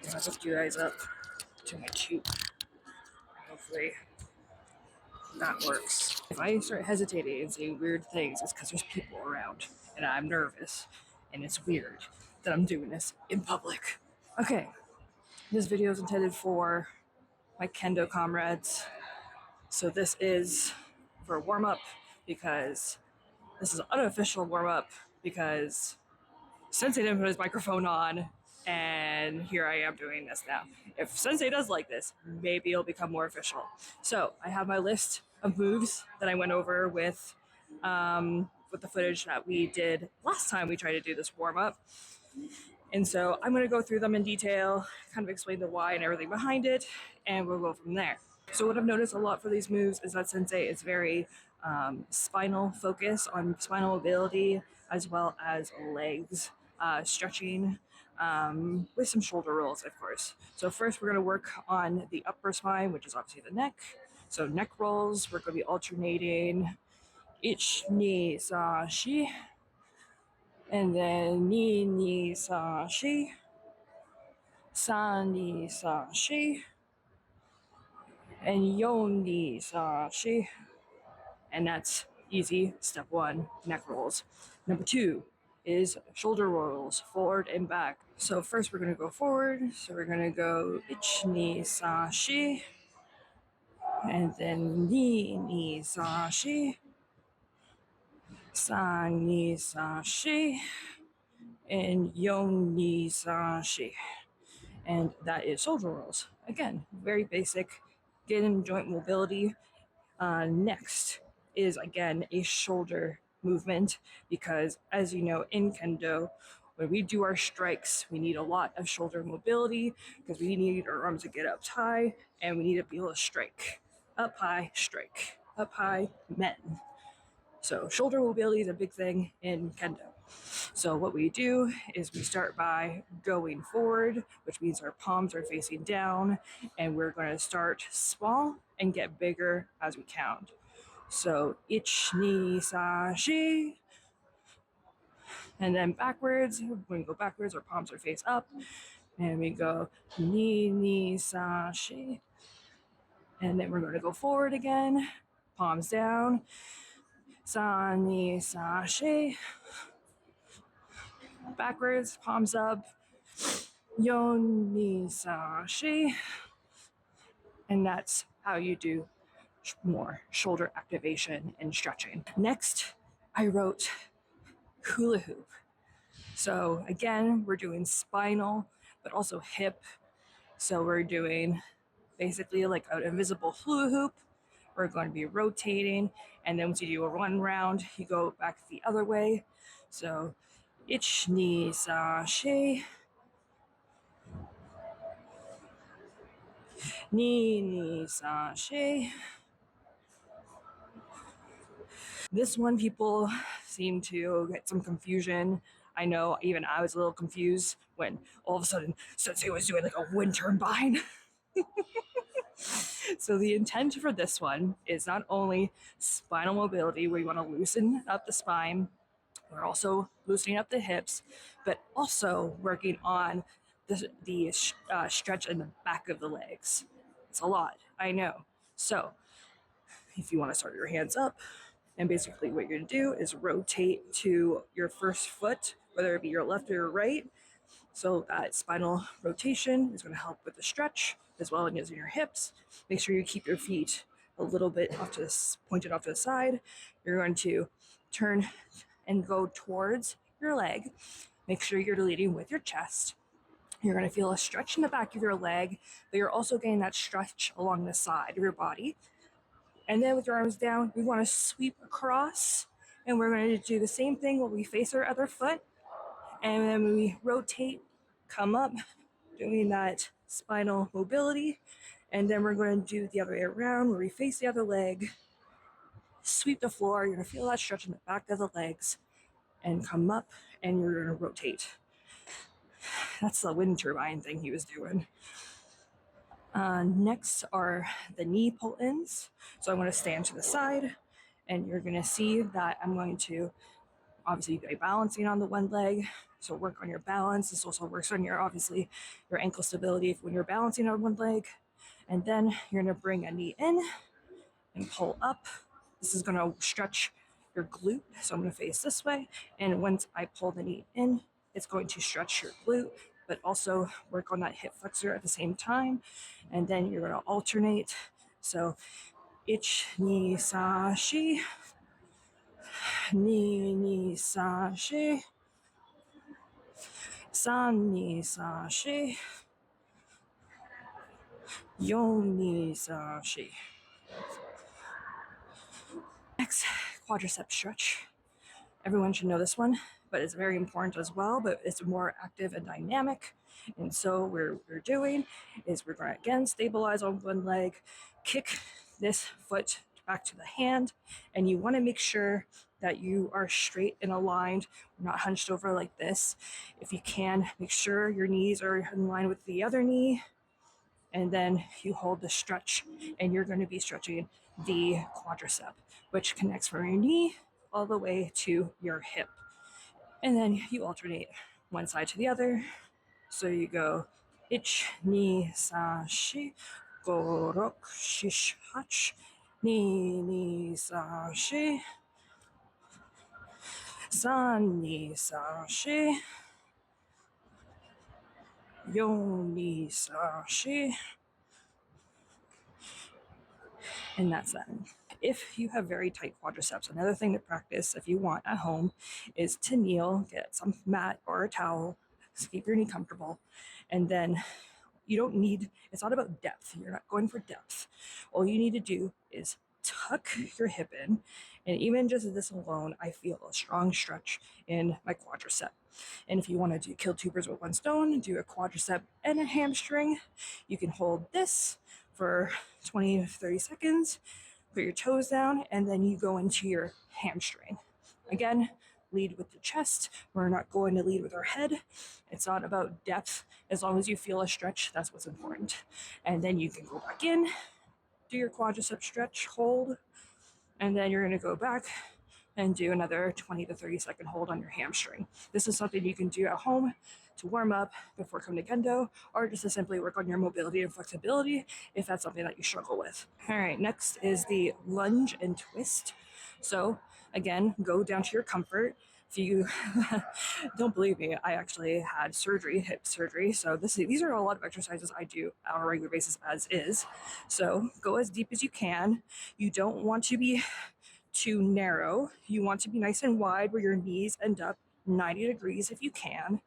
I'll lift you guys up to my tube. Hopefully that works. If I start hesitating and saying weird things, it's because there's people around and I'm nervous and it's weird that I'm doing this in public. Okay, this video is intended for my Kendo comrades. So this is for a warm-up because this is an unofficial warm-up because Sensei didn't put his microphone on, and here I am doing this now. If Sensei does like this, maybe it'll become more official. So I have my list of moves that I went over with the footage that we did last time we tried to do this warm-up. And so I'm going to go through them in detail, kind of explain the why and everything behind it, and we'll go from there. So what I've noticed a lot for these moves is that Sensei is very spinal focus on spinal mobility as well as legs stretching with some shoulder rolls, of course. So first we're going to work on the upper spine, which is obviously the neck. So neck rolls, we're going to be alternating ich, ni, sa, shi, and then ni, ni, sa, shi, sa, ni, sa, shi, and yo, ni, sa, shi. And that's easy. Step 1, neck rolls. Number 2 is shoulder rolls, forward and back. So first we're going to go forward. So we're going to go ich, ni, sa, shi. And then ni, ni, sa, shi. Sa, ni, sa, shi. And yo, ni, sa, shi. And that is shoulder rolls. Again, very basic. Getting joint mobility. Next is, again, a shoulder movement because, as you know, in Kendo, when we do our strikes, we need a lot of shoulder mobility because we need our arms to get up high and we need to be able to strike. Up high, strike. Up high, men. So shoulder mobility is a big thing in Kendo. So what we do is we start by going forward, which means our palms are facing down, and we're going to start small and get bigger as we count. So ich, ni, sa, shi. And then backwards, when we go backwards, our palms are face up. And we go ni, ni, sa, shi. And then we're going to go forward again, palms down. Sa, ni, sa, shi. Backwards, palms up. Yo, ni, sa, shi. And that's how you do more shoulder activation and stretching. Next, I wrote hula hoop. So again, we're doing spinal, but also hip. So we're doing basically like an invisible hula hoop. We're going to be rotating, and then once you do a 1 round, you go back the other way. So ich, ni, sa, shi. Ni, ni, sa, shi. This one, people seem to get some confusion. I know even I was a little confused when all of a sudden Sensei was doing like a wind turbine. So the intent for this one is not only spinal mobility, where you want to loosen up the spine, we're also loosening up the hips, but also working on the stretch in the back of the legs. It's a lot, I know. So if you want to start your hands up, and basically what you're going to do is rotate to your first foot, whether it be your left or your right. So that spinal rotation is going to help with the stretch as well as in your hips. Make sure you keep your feet a little bit pointed off to the side. You're going to turn and go towards your leg. Make sure you're leading with your chest. You're going to feel a stretch in the back of your leg, but you're also getting that stretch along the side of your body. And then with your arms down, we want to sweep across, and we're going to do the same thing when we face our other foot. And then when we rotate, come up, doing that spinal mobility. And then we're going to do the other way around, where we face the other leg, sweep the floor. You're going to feel that stretch in the back of the legs, and come up, and you're going to rotate. That's the wind turbine thing he was doing. Next are the knee pull-ins. So I'm going to stand to the side, and you're going to see that I'm going to obviously be balancing on the one leg, So work on your balance. This also works on obviously your ankle stability when you're balancing on one leg. And then you're gonna bring a knee in and pull up. This is gonna stretch your glute. So I'm gonna face this way. And once I pull the knee in, it's going to stretch your glute, but also work on that hip flexor at the same time. And then you're gonna alternate. So ich, ni, sa, shi, ni, sa, shi, san, ni, sa, shi, yo, ni, sa, shi. Next, quadricep stretch. Everyone should know this one, but it's very important as well, but it's more active and dynamic. And so what we're doing is we're going to again stabilize on one leg, kick this foot back to the hand, and you want to make sure that you are straight and aligned, not hunched over like this. If you can, make sure your knees are in line with the other knee, and then you hold the stretch, and you're going to be stretching the quadricep, which connects from your knee all the way to your hip. And then you alternate one side to the other. So you go ich, ni, sa, shi, go, rok, shish, hach, ni, sa, shi, san, ni, sa, shi, yo, ni, sa, shi. And that's that. If you have very tight quadriceps, another thing to practice if you want at home is to kneel, get some mat or a towel, keep your knee comfortable, and then you don't need, it's not about depth. You're not going for depth. All you need to do is tuck your hip in, and even just this alone, I feel a strong stretch in my quadricep. And if you want to kill two birds with one stone, do a quadricep and a hamstring, you can hold this for 20 to 30 seconds, put your toes down, and then you go into your hamstring. Again, lead with the chest. We're not going to lead with our head. It's not about depth. As long as you feel a stretch, that's what's important. And then you can go back in, do your quadricep stretch, hold, and then you're going to go back and do another 20 to 30 second hold on your hamstring. This is something you can do at home to warm up before coming to Kendo, or just to simply work on your mobility and flexibility if that's something that you struggle with. All right, next is the lunge and twist. So again, go down to your comfort. If you don't believe me, I actually had surgery, hip surgery. So these are a lot of exercises I do on a regular basis as is. So go as deep as you can. You don't want to be too narrow. You want to be nice and wide where your knees end up 90 degrees if you can.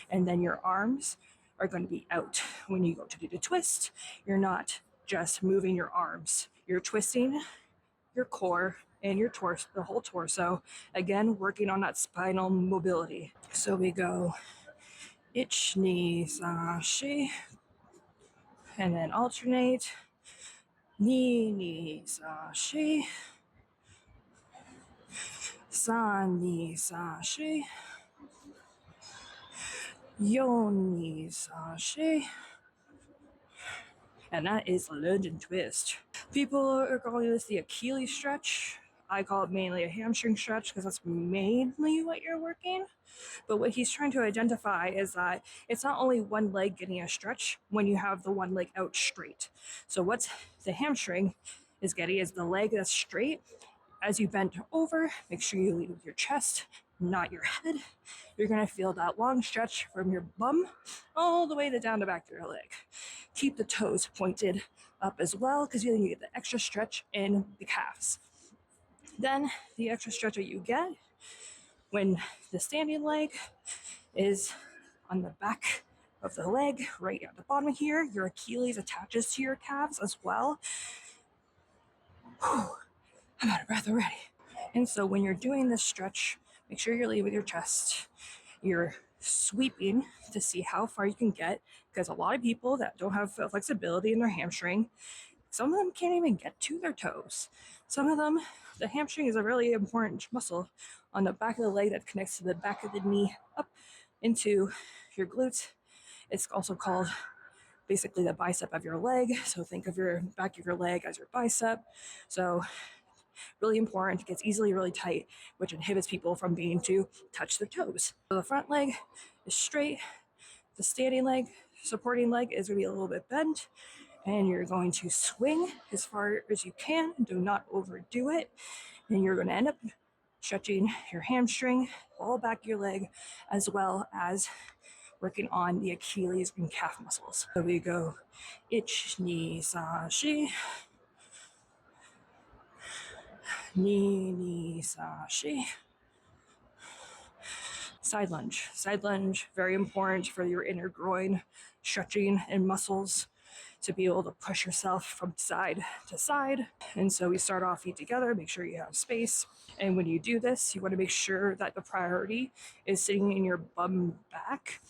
And then your arms are going to be out. When you go to do the twist, you're not just moving your arms. You're twisting your core and your torso, the whole torso. Again, working on that spinal mobility. So we go ich, ni, sa, shi, and then alternate. Ni, sa, shi, san, ni, sa, shi, yo, ni, sa, shi. And that is lunge and twist. People are calling this the Achilles stretch. I call it mainly a hamstring stretch because that's mainly what you're working. But what he's trying to identify is that it's not only one leg getting a stretch when you have the one leg out straight. So what's the hamstring is getting is the leg that's straight. As you bend over, make sure you lead with your chest, not your head. You're going to feel that long stretch from your bum all the way down the back of your leg. Keep the toes pointed up as well, because then you get the extra stretch in the calves. Then the extra stretch that you get when the standing leg is on the back of the leg, right at the bottom here. Your Achilles attaches to your calves as well. Whew, I'm out of breath already. And so when you're doing this stretch, make sure you're leading with your chest. You're sweeping to see how far you can get, because a lot of people that don't have flexibility in their hamstring, some of them can't even get to their toes. Some of them, the hamstring is a really important muscle on the back of the leg that connects to the back of the knee up into your glutes. It's also called basically the bicep of your leg. So think of your back of your leg as your bicep. So really important. It gets easily really tight, which inhibits people from being to touch their toes. So the front leg is straight. The standing leg, supporting leg is going to be a little bit bent, and you're going to swing as far as you can. Do not overdo it. And you're going to end up stretching your hamstring, all back your leg, as well as working on the Achilles and calf muscles. So we go ich, ni, sa, shi. Ni, ni, sa, shi. Side lunge. Side lunge, very important for your inner groin stretching and muscles to be able to push yourself from side to side. And so we start off feet together, make sure you have space. And when you do this, you want to make sure that the priority is sitting in your bum back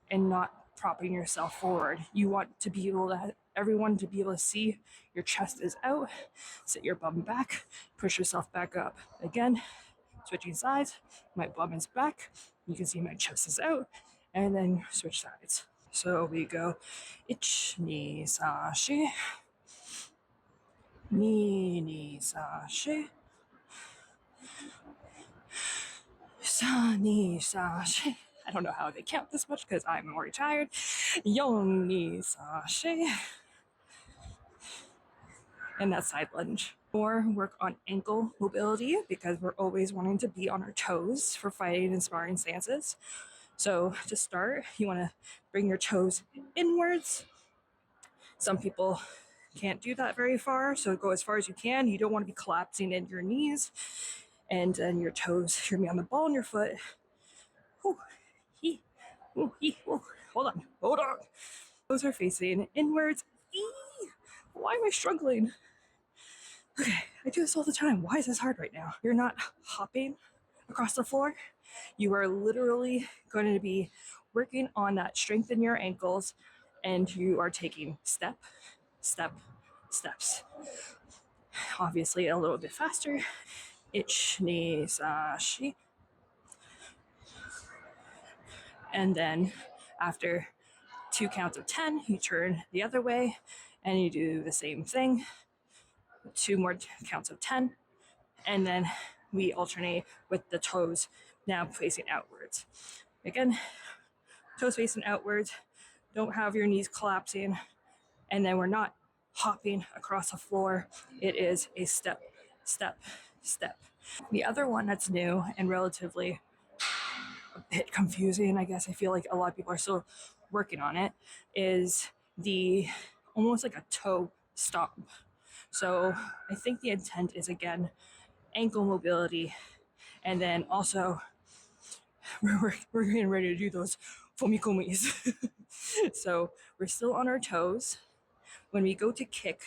and not propping yourself forward. You want to be able to, everyone to be able to see your chest is out, sit your bum back, push yourself back up. Again, switching sides, my bum is back, you can see my chest is out, and then switch sides. So we go ich, ni, sa, shi, ni, ni, sa, shi, sa, ni, sa, shi. I don't know how they count this much because I'm already tired. Yong, ni, sa, shi. And that side lunge. More work on ankle mobility because we're always wanting to be on our toes for fighting and sparring stances. So to start, you want to bring your toes inwards. Some people can't do that very far, so go as far as you can. You don't want to be collapsing in your knees and then your toes. You're going to be on the ball in your foot. Ooh, hee, ooh, hee, ooh. Hold on. Toes are facing inwards. Eee, why am I struggling? Okay, I do this all the time. Why is this hard right now? You're not hopping across the floor. You are literally going to be working on that strength in your ankles, and you are taking steps. Obviously, a little bit faster. Ich, ni, sa, shi. And then after 2 counts of 10, you turn the other way and you do the same thing. 2 more counts of 10. And then we alternate with the toes now facing outwards. Again, toes facing outwards. Don't have your knees collapsing. And then we're not hopping across the floor. It is a step. The other one that's new and relatively a bit confusing, I guess I feel like a lot of people are still working on it, is the almost like a toe stomp. So I think the intent is, again, ankle mobility, and then also we're getting ready to do those fomikomis. So we're still on our toes. When we go to kick,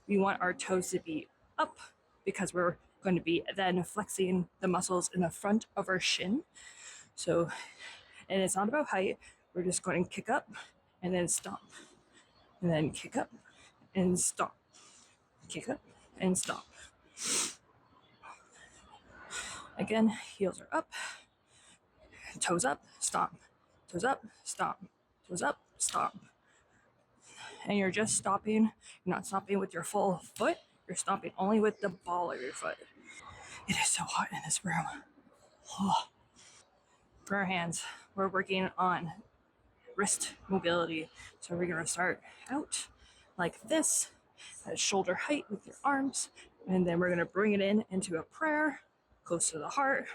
we want our toes to be up because we're going to be then flexing the muscles in the front of our shin. So, and it's not about height. We're just going to kick up and then stomp, and then kick up and stomp, kick up and stomp. Again, heels are up, toes up, stomp, toes up, stomp, toes up, stomp. And you're just stomping. You're not stomping with your full foot. You're stomping only with the ball of your foot. It is so hot in this room. Oh. For our hands, we're working on wrist mobility. So we're going to start out like this, at shoulder height with your arms. And then we're going to bring it in into a prayer, close to the heart.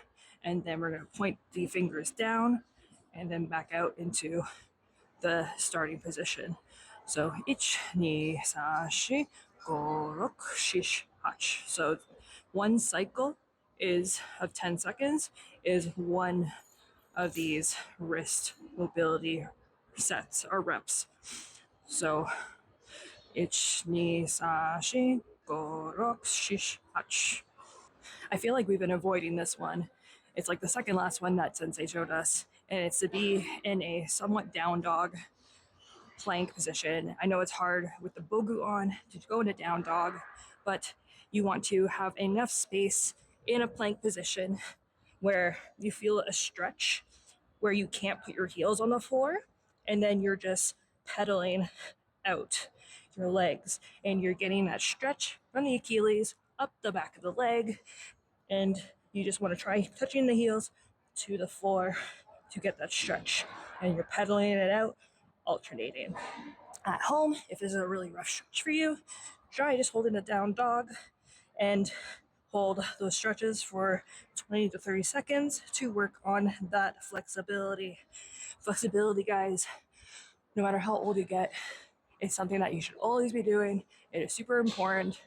And then we're going to point the fingers down and then back out into the starting position. So ich, ni, sa, shi, go, rok, shish, hach. So one cycle is of 10 seconds is one of these wrist mobility sets or reps. So ich, ni, sa, shi, go, rok, shish, hach. I feel like we've been avoiding this one. It's like the second last one that Sensei showed us, and it's to be in a somewhat down dog plank position. I know it's hard with the bogu on to go into down dog, but you want to have enough space in a plank position where you feel a stretch, where you can't put your heels on the floor, and then you're just pedaling out your legs, and you're getting that stretch from the Achilles up the back of the leg, and you just want to try touching the heels to the floor to get that stretch. And you're pedaling it out, alternating. At home, if this is a really rough stretch for you, try just holding a down dog and hold those stretches for 20 to 30 seconds to work on that flexibility. Flexibility, guys, no matter how old you get, it's something that you should always be doing. It is super important.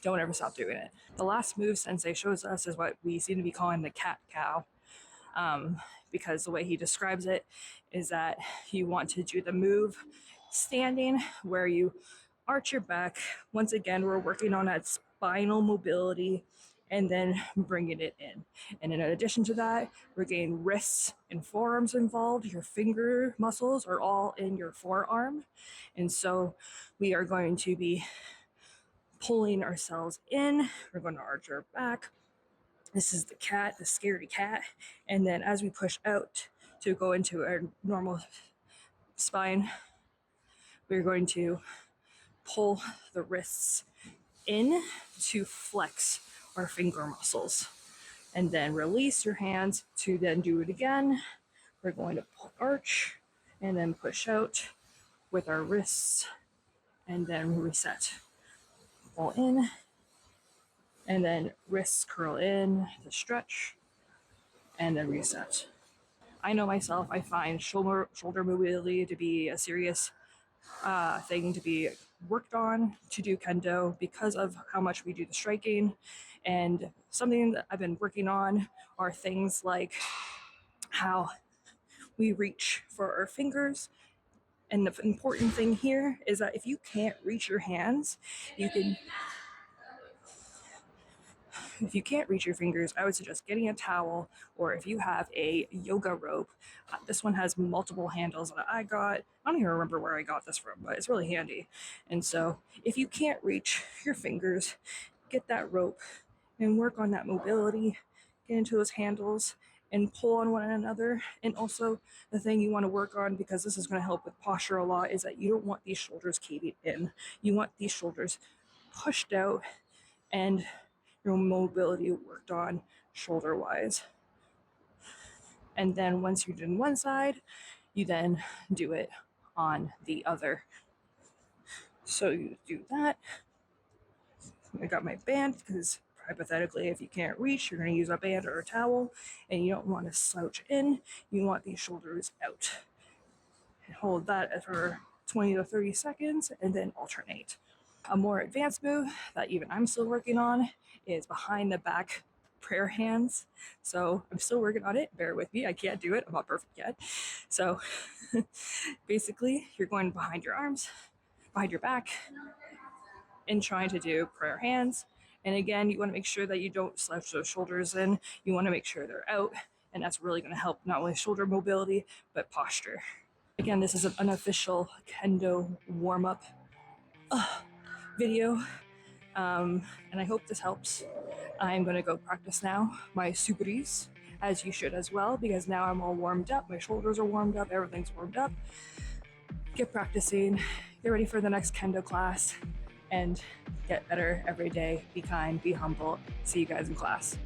Don't ever stop doing it. The last move Sensei shows us is what we seem to be calling the cat cow, because the way he describes it is that you want to do the move standing where you arch your back. Once again, we're working on that spinal mobility and then bringing it in. And in addition to that, we're getting wrists and forearms involved. Your finger muscles are all in your forearm. And so we are going to be pulling ourselves in. We're going to arch our back. This is the cat, the scaredy cat. And then as we push out to go into our normal spine, we're going to pull the wrists in to flex our finger muscles. And then release your hands to then do it again. We're going to arch and then push out with our wrists and then reset. Pull in and then wrists curl in to stretch and then reset. I know myself, I find shoulder mobility to be a serious thing to be worked on to do Kendo because of how much we do the striking. And something that I've been working on are things like how we reach for our fingers. And the important thing here is that if you can't reach your hands, if you can't reach your fingers, I would suggest getting a towel, or if you have a yoga rope. This one has multiple handles that I got. I don't even remember where I got this from, but it's really handy. And so if you can't reach your fingers, get that rope and work on that mobility, get into those handles and pull on one another. And also the thing you want to work on, because this is going to help with posture a lot, is that you don't want these shoulders caving in. You want these shoulders pushed out and your mobility worked on shoulder wise. And then once you're doing one side, you then do it on the other. So you do that. I got my band because hypothetically, if you can't reach, you're going to use a band or a towel, and you don't want to slouch in. You want these shoulders out. And hold that for 20 to 30 seconds and then alternate. A more advanced move that even I'm still working on is behind the back prayer hands. So I'm still working on it. Bear with me. I can't do it. I'm not perfect yet. So basically, you're going behind your arms, behind your back, and trying to do prayer hands. And again, you want to make sure that you don't slouch those shoulders in. You want to make sure they're out. And that's really going to help not only shoulder mobility, but posture. Again, this is an unofficial Kendo warm-up video. And I hope this helps. I'm going to go practice now my suburis, as you should as well, because now I'm all warmed up. My shoulders are warmed up. Everything's warmed up. Get practicing. Get ready for the next Kendo class. And get better every day. Be kind. Be humble. See you guys in class.